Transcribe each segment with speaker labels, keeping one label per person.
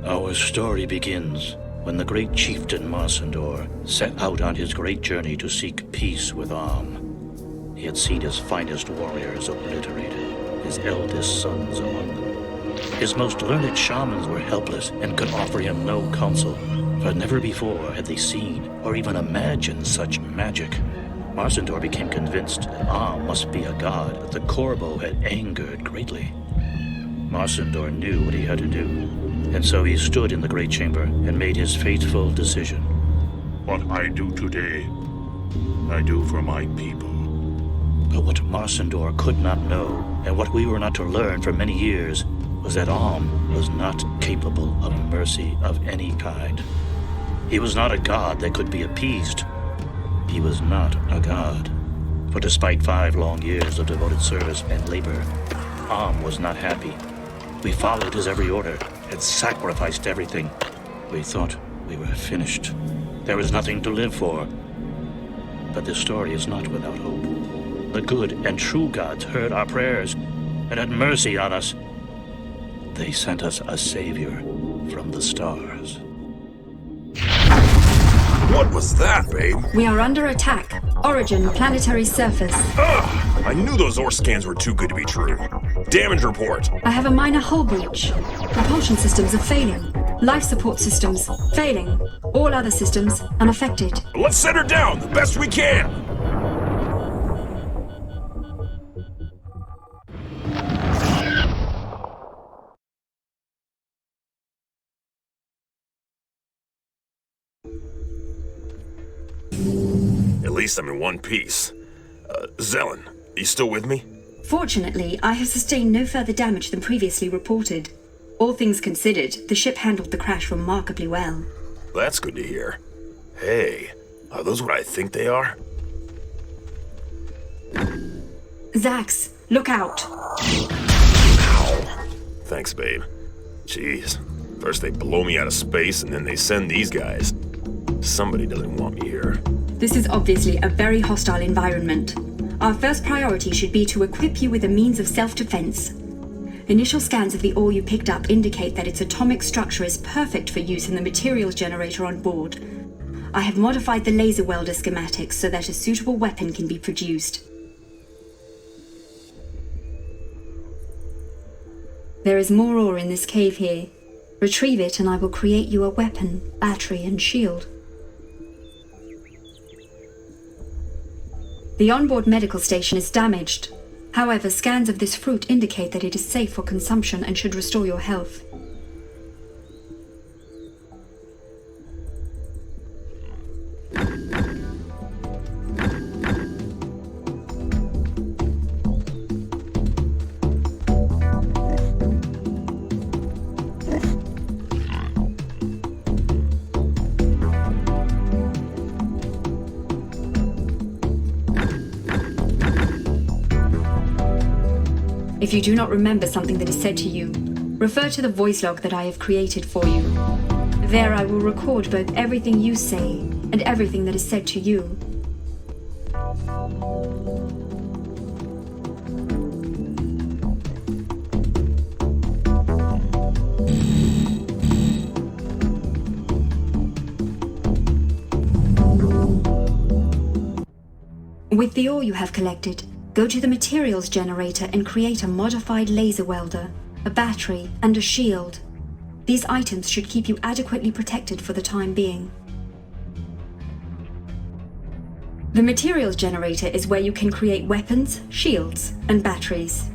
Speaker 1: Our story begins when the great chieftain Marsendor set out on his great journey to seek peace with Am. He had seen his finest warriors obliterated, his eldest sons among them. His most learned shamans were helpless and could offer him no counsel, for never before had they seen or even imagined such magic. Marsendor became convinced that Am must be a god that the Corbo had angered greatly. Marsendor knew what he had to do, and so he stood in the great chamber and made his fateful decision.
Speaker 2: What I do today, I do for my people.
Speaker 1: But what Marsendor could not know, and what we were not to learn for many years, was that Am was not capable of mercy of any kind. He was not a god that could be appeased. He was not a god. For despite 5 long years of devoted service and labor, Am was not happy. We followed his every order and sacrificed everything. We thought we were finished. There was nothing to live for. But this story is not without hope. The good and true gods heard our prayers and had mercy on us. They sent us a savior from the stars.
Speaker 3: What was that, babe?
Speaker 4: We are under attack. Origin, planetary surface.
Speaker 3: Ugh! I knew those ore scans were too good to be true. Damage report.
Speaker 4: I have a minor hull breach. Propulsion systems are failing. Life support systems, failing. All other systems, unaffected.
Speaker 3: Let's set her down the best we can! At least I'm in one piece. Zelen, you still with me?
Speaker 4: Fortunately, I have sustained no further damage than previously reported. All things considered, the ship handled the crash remarkably well.
Speaker 3: That's good to hear. Hey, are those what I think they are?
Speaker 4: Zax, look out!
Speaker 3: Ow. Thanks, babe. Jeez. First they blow me out of space, and then they send these guys. Somebody doesn't want me here.
Speaker 4: This is obviously a very hostile environment. Our first priority should be to equip you with a means of self-defense. Initial scans of the ore you picked up indicate that its atomic structure is perfect for use in the materials generator on board. I have modified the laser welder schematics so that a suitable weapon can be produced. There is more ore in this cave here. Retrieve it and I will create you a weapon, battery, and shield. The onboard medical station is damaged. However, scans of this fruit indicate that it is safe for consumption and should restore your health. If you do not remember something that is said to you, refer to the voice log that I have created for you. There I will record both everything you say and everything that is said to you. With the ore you have collected, go to the materials generator and create a modified laser welder, a battery, and a shield. These items should keep you adequately protected for the time being. The materials generator is where you can create weapons, shields, and batteries.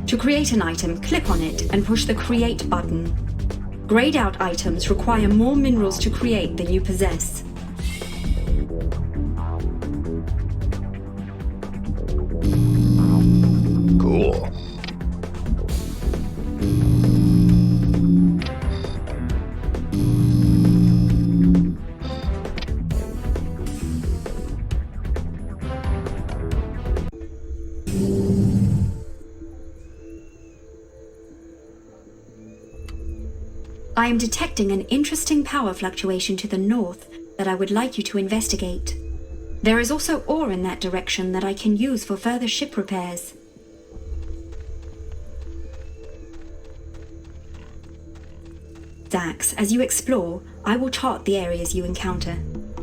Speaker 4: To create an item, click on it and push the Create button. Grayed out items require more minerals to create than you possess.
Speaker 3: Cool.
Speaker 4: I am detecting an interesting power fluctuation to the north that I would like you to investigate. There is also ore in that direction that I can use for further ship repairs. Zax, as you explore, I will chart the areas you encounter.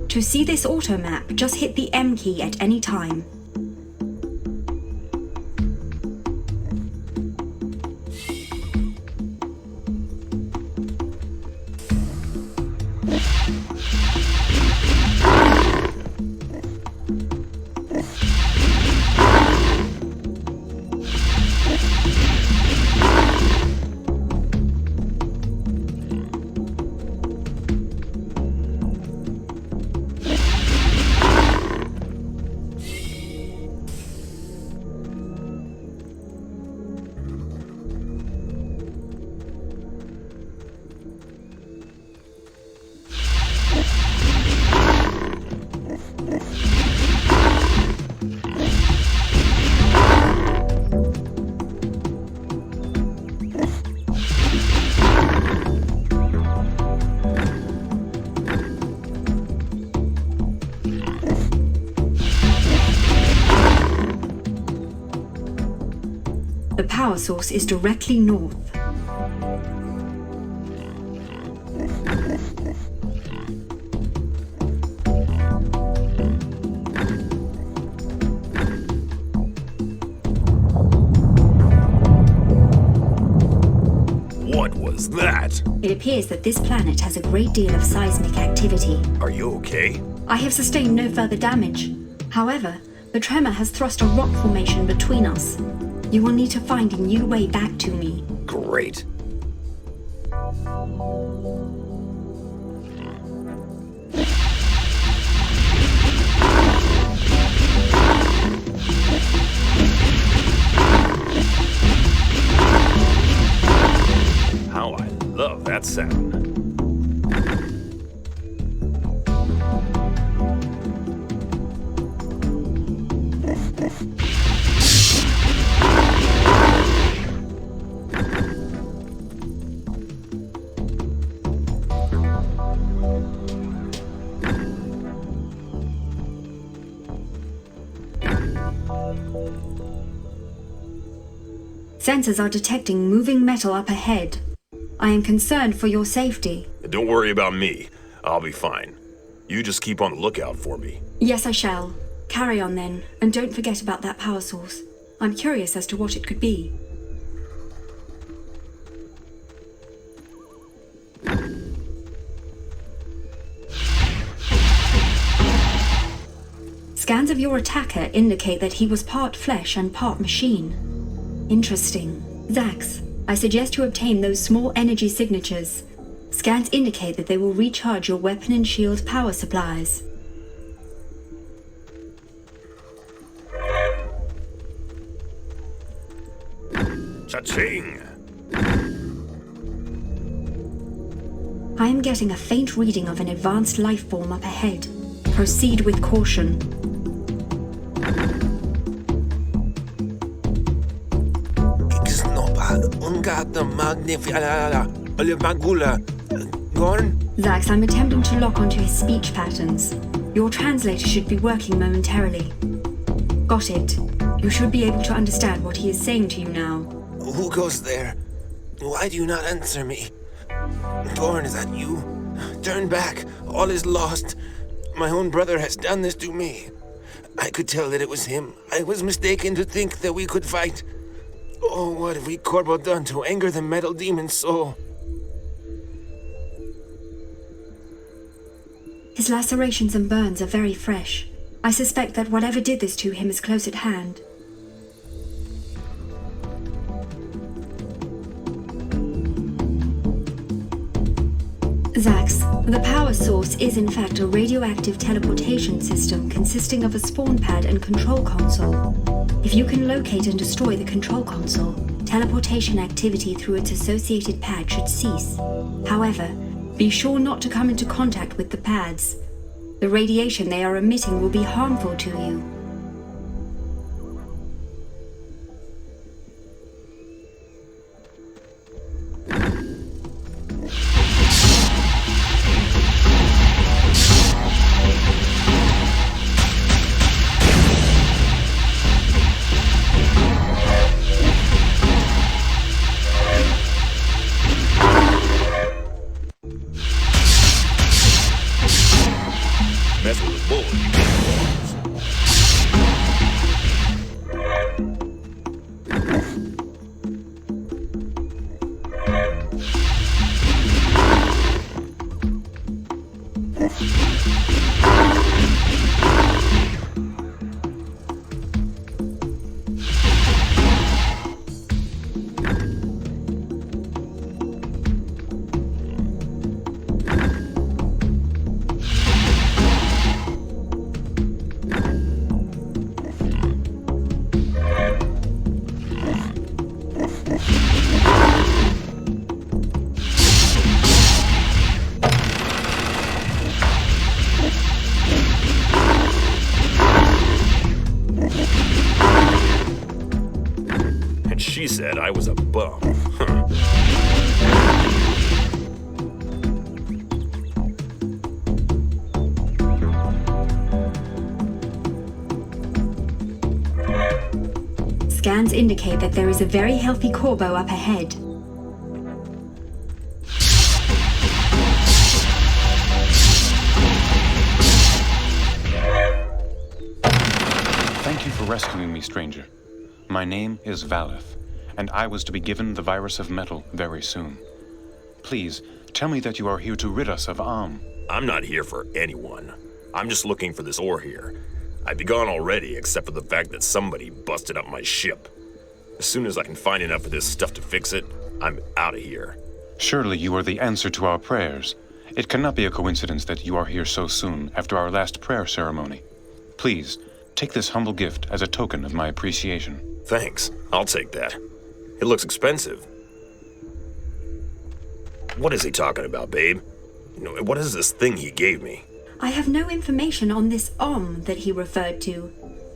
Speaker 4: To see this auto map, just hit the M key at any time. The power source is directly north.
Speaker 3: What was that?
Speaker 4: It appears that this planet has a great deal of seismic activity.
Speaker 3: Are you okay?
Speaker 4: I have sustained no further damage. However, the tremor has thrust a rock formation between us. You will need to find a new way back to me.
Speaker 3: Great. How I love that sound.
Speaker 4: Sensors are detecting moving metal up ahead. I am concerned for your safety.
Speaker 3: Don't worry about me. I'll be fine. You just keep on the lookout for me.
Speaker 4: Yes, I shall. Carry on then, and don't forget about that power source. I'm curious as to what it could be. Scans of your attacker indicate that he was part flesh and part machine. Interesting. Zax, I suggest you obtain those small energy signatures. Scans indicate that they will recharge your weapon and shield power supplies.
Speaker 3: Cha-ching!
Speaker 4: I am getting a faint reading of an advanced life form up ahead. Proceed with caution. Zax, I'm attempting to lock onto his speech patterns. Your translator should be working momentarily. Got it. You should be able to understand what he is saying to you now.
Speaker 5: Who goes there? Why do you not answer me? Born, is that you? Turn back. All is lost. My own brother has done this to me. I could tell that it was him. I was mistaken to think that we could fight. Oh, what have we Corbo done to anger the metal demon so?
Speaker 4: His lacerations and burns are very fresh. I suspect that whatever did this to him is close at hand. Zax, the power source is in fact a radioactive teleportation system consisting of a spawn pad and control console. If you can locate and destroy the control console, teleportation activity through its associated pad should cease. However, be sure not to come into contact with the pads. The radiation they are emitting will be harmful to you.
Speaker 3: Mess with a bullet, you get bones. And she said I was a bum.
Speaker 4: Scans indicate that there is a very healthy Corbo up ahead.
Speaker 6: Thank you for rescuing me, stranger. My name is Valif, and I was to be given the virus of metal very soon. Please, tell me that you are here to rid us of
Speaker 3: I'm not here for anyone. I'm just looking for this ore here. I'd be gone already, except for the fact that somebody busted up my ship. As soon as I can find enough of this stuff to fix it, I'm out of here.
Speaker 6: Surely you are the answer to our prayers. It cannot be a coincidence that you are here so soon after our last prayer ceremony. Please, take this humble gift as a token of my appreciation.
Speaker 3: Thanks. I'll take that. It looks expensive. What is he talking about, babe? What is this thing he gave me?
Speaker 4: I have no information on this that he referred to.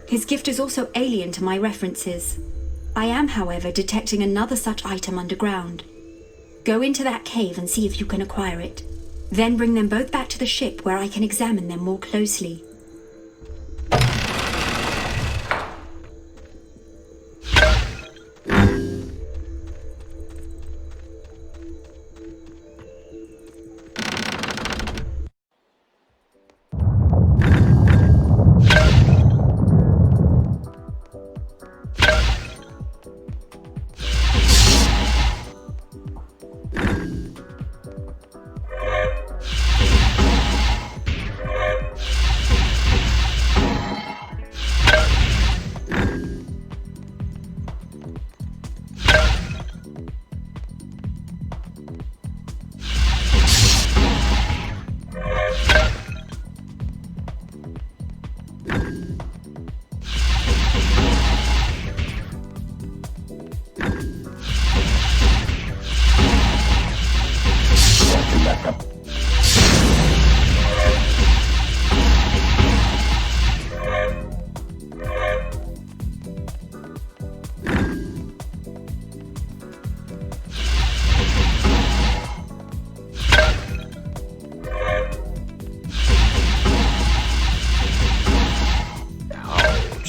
Speaker 4: His gift is also alien to my references. I am, however, detecting another such item underground. Go into that cave and see if you can acquire it. Then bring them both back to the ship where I can examine them more closely.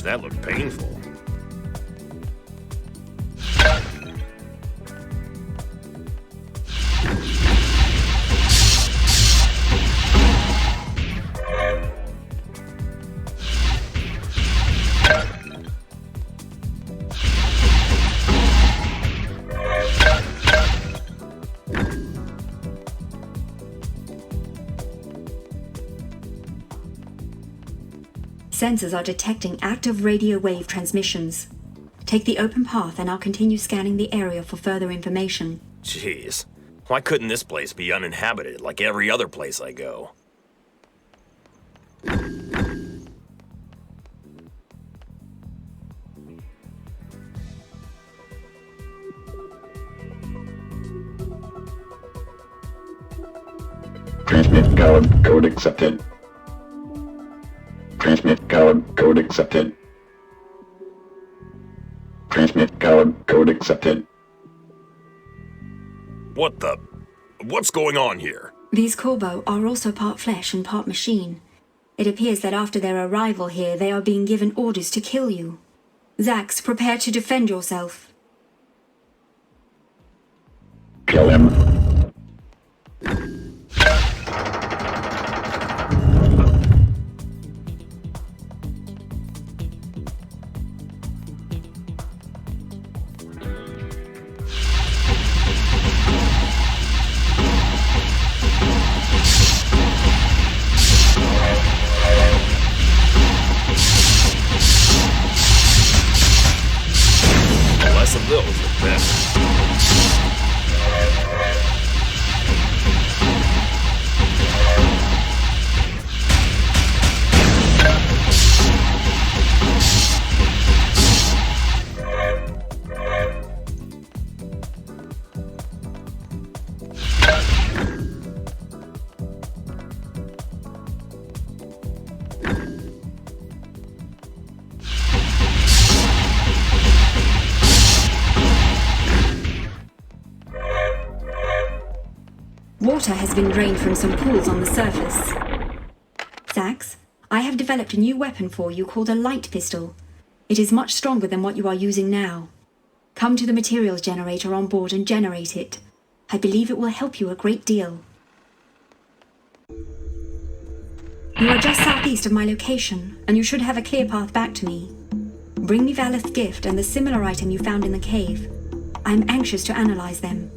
Speaker 3: That looked painful.
Speaker 4: Sensors are detecting active radio wave transmissions. Take the open path and I'll continue scanning the area for further information.
Speaker 3: Jeez. Why couldn't this place be uninhabited like every other place I go?
Speaker 7: Transmit code accepted. Transmit code accepted. Transmit code accepted.
Speaker 3: What's going on here?
Speaker 4: These Corbo are also part flesh and part machine. It appears that after their arrival here, they are being given orders to kill you. Zax, prepare to defend yourself.
Speaker 7: Kill him.
Speaker 4: water has been drained from some pools on the surface. Zax, I have developed a new weapon for you called a light pistol. It is much stronger than what you are using now. Come to the materials generator on board and generate it. I believe it will help you a great deal. You are just southeast of my location, and you should have a clear path back to me. Bring me Valif's gift and the similar item you found in the cave. I am anxious to analyze them.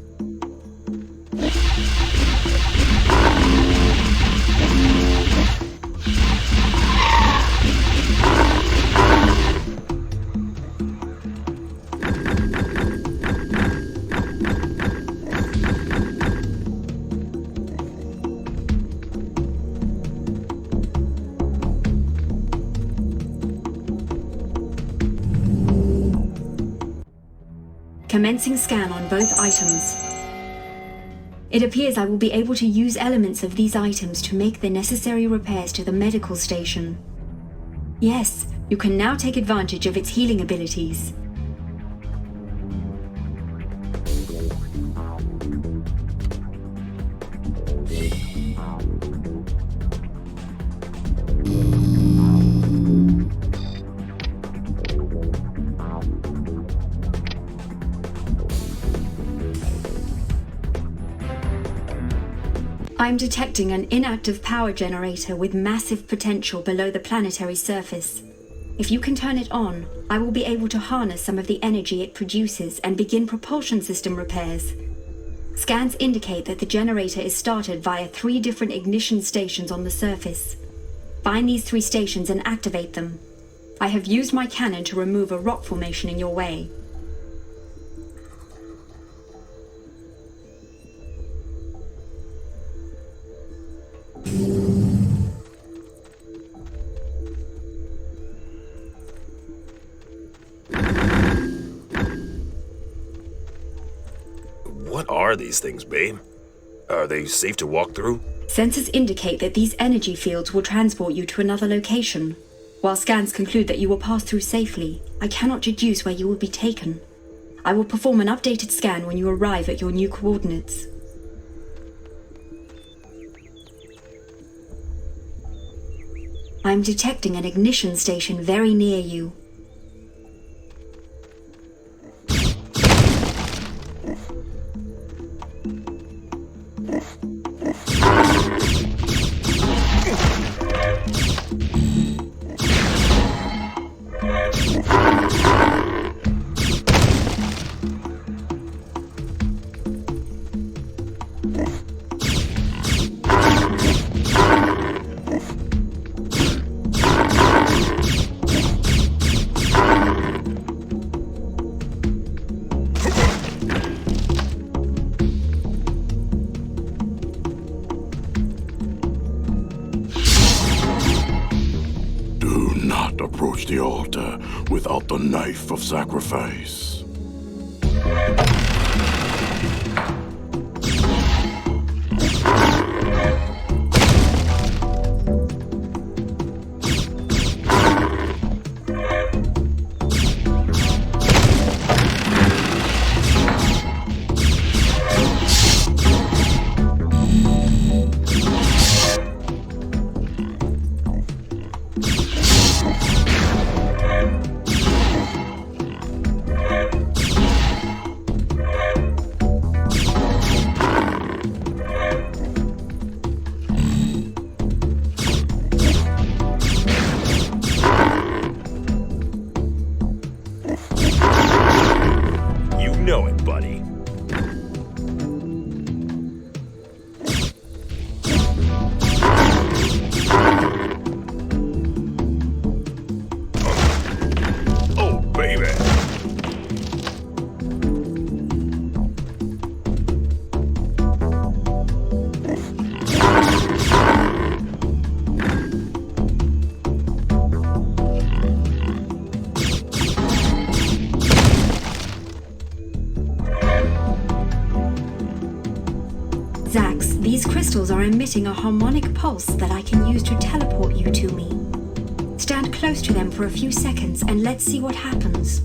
Speaker 4: Commencing scan on both items. It appears I will be able to use elements of these items to make the necessary repairs to the medical station. Yes, you can now take advantage of its healing abilities. I'm detecting an inactive power generator with massive potential below the planetary surface. If you can turn it on, I will be able to harness some of the energy it produces and begin propulsion system repairs. Scans indicate that the generator is started via 3 different ignition stations on the surface. Find these 3 stations and activate them. I have used my cannon to remove a rock formation in your way.
Speaker 3: What are these things, babe? Are they safe to walk through?
Speaker 4: Sensors indicate that these energy fields will transport you to another location. While scans conclude that you will pass through safely, I cannot deduce where you will be taken. I will perform an updated scan when you arrive at your new coordinates. I am detecting an ignition station very near you.
Speaker 2: Approach the altar without the knife of sacrifice.
Speaker 4: Zax, these crystals are emitting a harmonic pulse that I can use to teleport you to me. Stand close to them for a few seconds and let's see what happens.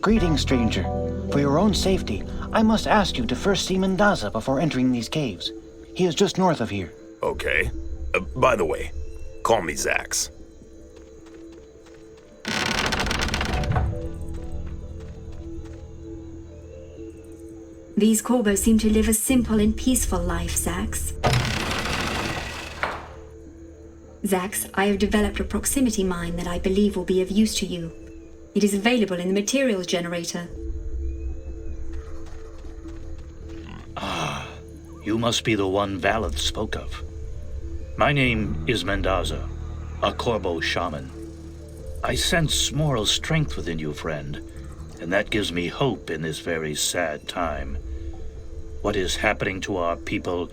Speaker 8: Greetings, stranger. For your own safety, I must ask you to first see Mendoza before entering these caves. He is just north of here.
Speaker 3: Okay. By the way, call me Zax.
Speaker 4: These Corbo seem to live a simple and peaceful life, Zax. Zax, I have developed a proximity mine that I believe will be of use to you. It is available in the materials generator.
Speaker 1: You must be the one Valif spoke of. My name is Mendoza, a Corbo shaman. I sense moral strength within you, friend, and that gives me hope in this very sad time. What is happening to our people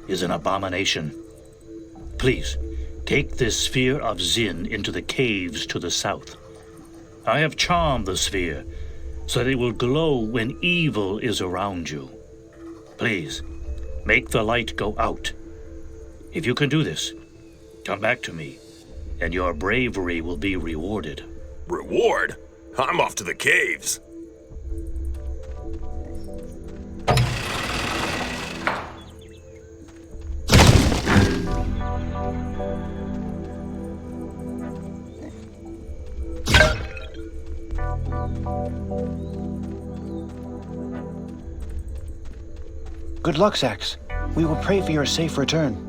Speaker 1: is an abomination. Please, take this sphere of Zin into the caves to the south. I have charmed the sphere so that it will glow when evil is around you. Please, make the light go out. If you can do this, come back to me, and your bravery will be rewarded.
Speaker 3: Reward? I'm off to the caves.
Speaker 8: Good luck, Zax. We will pray for your safe return.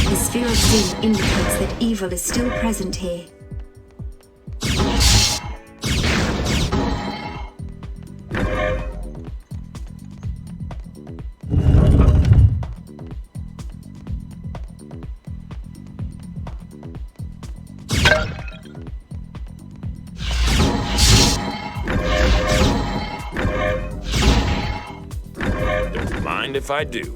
Speaker 4: The sphere of Zin indicates that evil is still present here.
Speaker 3: Don't mind if I do.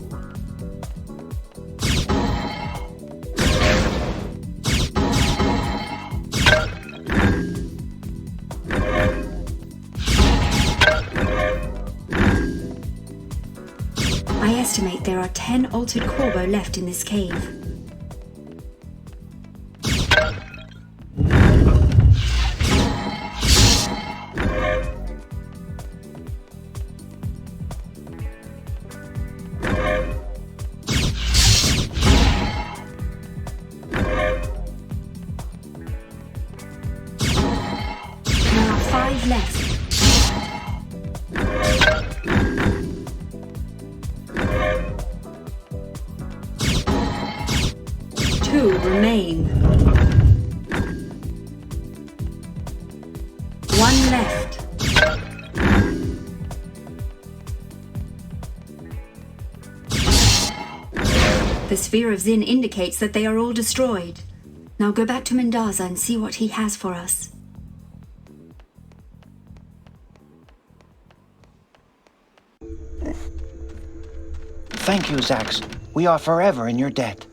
Speaker 4: I estimate there are 10 altered Corbo left in this cave. 2 remain. 1 left. The sphere of Zin indicates that they are all destroyed. Now go back to Mendaza and see what he has for us.
Speaker 8: Thank you, Zax. We are forever in your debt.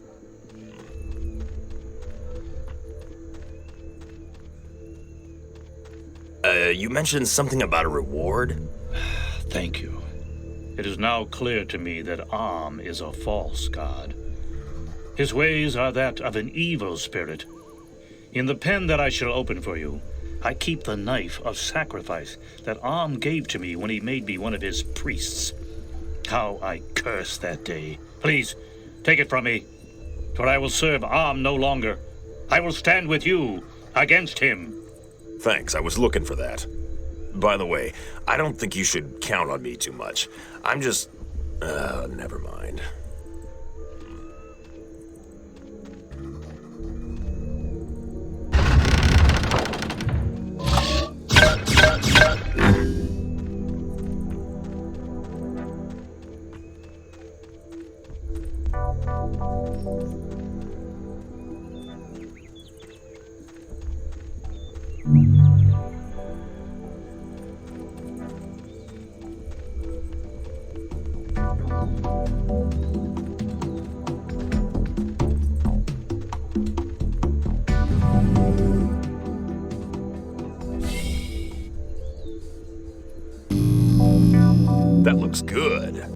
Speaker 3: You mentioned something about a reward?
Speaker 1: Thank you. It is now clear to me that Am is a false god. His ways are that of an evil spirit. In the pen that I shall open for you, I keep the knife of sacrifice that Am gave to me when he made me one of his priests. How I curse that day. Please, take it from me, for I will serve Am no longer. I will stand with you against him.
Speaker 3: Thanks, I was looking for that. By the way, I don't think you should count on me too much. I'm just... never mind. That looks good.